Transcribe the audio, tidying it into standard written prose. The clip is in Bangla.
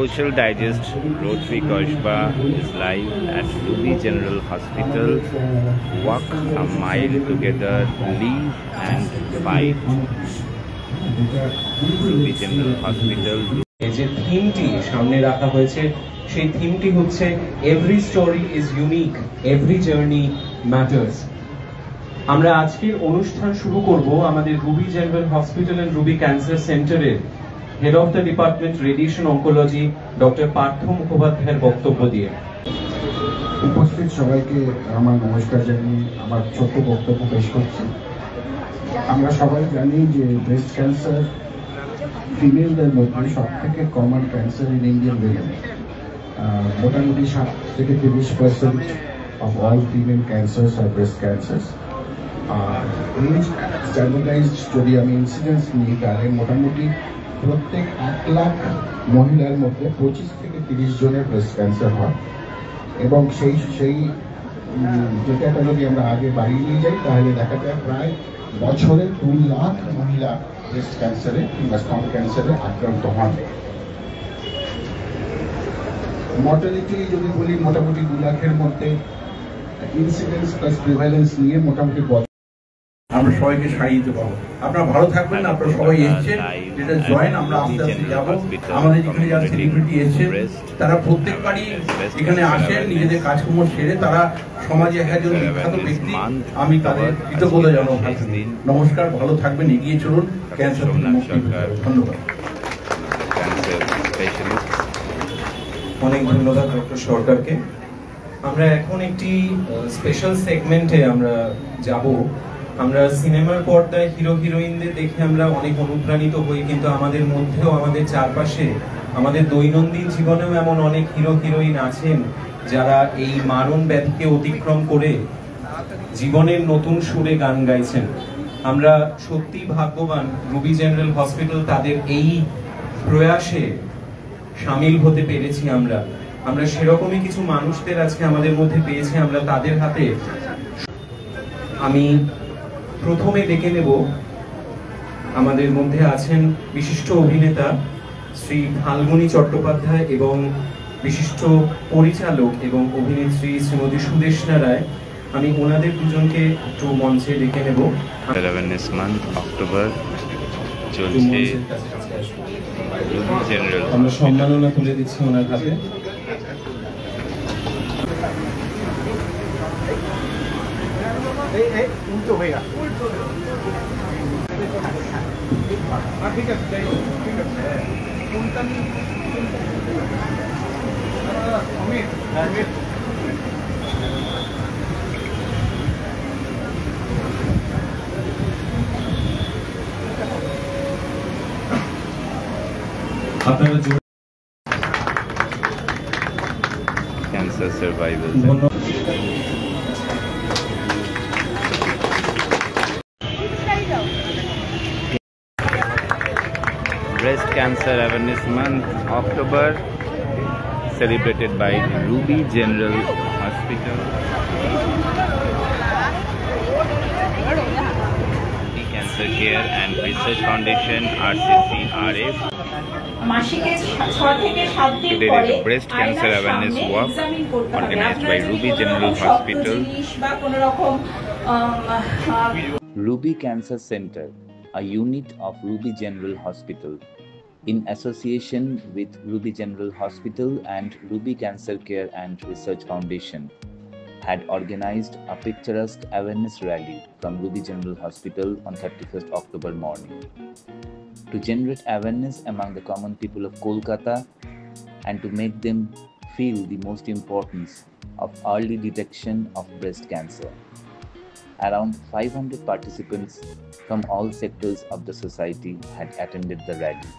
Social Digest Rotary Koshba is live at Ruby General Hospital. Walk a mile together, live and fight. Ruby General Hospital. যে থিমটি সামনে রাখা হয়েছে সেই থিমটি হচ্ছে every story is unique, every journey matters. আমরা আজকের অনুষ্ঠান শুরু করব আমাদের Ruby General Hospital and Ruby Cancer সেন্টারের head of the department radiation oncology doctor Partha মুখোপাধ্যায়ের বক্তব্য দিয়ে। উপস্থিত সবাইকে আমার নমস্কার জানিয়ে আমার ছোট্ট বক্তব্য পেশ করছি। আমরা সবাই জানি যে ব্রেস্ট ক্যান্সার ফিমেলদের মধ্যে সব থেকে common cancer in Indian women. মোটামুটি 7 থেকে 30% of all female cancers are breast cancers. এই স্ট্যান্ডার্ডাইজড যদি আমি ইনসিডেন্স নিই তাহলে মোটামুটি প্রত্যেক 1 লাখ মহিলার মধ্যে 25 থেকে 30 জনের ব্রেস্ট ক্যান্সার হয় এবং সেই ডেটাটা যদি আমরা আগে বাড়িয়ে নিয়ে যাই তাহলে দেখা যায় প্রায় বছরে 2 লাখ মহিলা ব্রেস্ট ক্যান্সারে কিংবা স্তন ক্যান্সারে আক্রান্ত হন। মর্টালিটি যদি বলি মোটামুটি 2 লাখের মধ্যে ইনসিডেন্স প্লাস প্রিভ্যালেন্স নিয়ে মোটামুটি আমরা সবাইকে স্বাগত পাবো। আপনারা ভালো থাকবেন, আপনারা সবাই এসেছেন, যেটা জয়েন আমরা আস্তে আস্তে যাবো। আমাদের যেখানে যারা সেলিব্রিটি এসেছে তারা প্রত্যেকবারই এখানে আসেন, নিজেদের কাজকর্ম সেরে তারা সমাজে একজন বিখ্যাত ব্যক্তি, আমি তাদের কৃতজ্ঞতা জানাবো। নমস্কার, ভালো থাকবেন, এগিয়ে চলুন, ক্যান্সার থেকে মুক্তি পেতে। ধন্যবাদ। অনেক ধন্যবাদ ডক্টর সরকারকে। আমরা এখন একটি স্পেশাল সেগমেন্টে আমরা যাব। আমরা সিনেমার পর্দায় হিরো হিরোইনদের দেখে আমরা অনেক অনুপ্রাণিত হই, কিন্তু আমাদের মধ্যেও আমাদের চারপাশে আমাদের দৈনন্দিন জীবনেও এমন অনেক হিরো হিরোইন আছেন যারা এই মারণ ব্যাধিকে অতিক্রম করে জীবনের নতুন সুরে গান গাইছেন। আমরা সত্যি ভাগ্যবান, রুবি জেনারেল হসপিটাল তাদের এই প্রয়াসে সামিল হতে পেরেছি। আমরা সেরকমই কিছু মানুষদের আজকে আমাদের মধ্যে পেয়েছি। আমরা তাদের হাতে আমি প্রথমে ডেকে নেব, আমাদের মধ্যে আছেন বিশিষ্ট অভিনেতা শ্রী ফাল্গুনী চট্টোপাধ্যায় এবং বিশিষ্ট পরিচালক এবং অভিনেত্রী শ্রীমতী সুদেষ্ণা রায়। আমি ওনাদের দুজনকে একটু মঞ্চে ডেকে নেব। অ্যাওয়ারনেস মান্থ অক্টোবর চলছে, আমরা সম্মাননা তুলে দিচ্ছি ওনার হাতে। উল্টো হয়ে গেল, ঠিক আছে, ঠিক আছে। কোনটা অমিত? আপনারা cancer survival. Breast Cancer Awareness Month, October, celebrated by Ruby General Hospital, the Cancer Care and Research Foundation, RCCRF. Today is a Breast Cancer Awareness Walk organized by Ruby General Hospital. Ruby Cancer Center, a unit of Ruby General Hospital, in association with Ruby General Hospital and Ruby Cancer Care and Research Foundation, had organized a picturesque awareness rally from Ruby General Hospital on 31st October morning to generate awareness among the common people of Kolkata and to make them feel the most importance of early detection of breast cancer. Around 500 participants from all sectors of the society had attended the rally.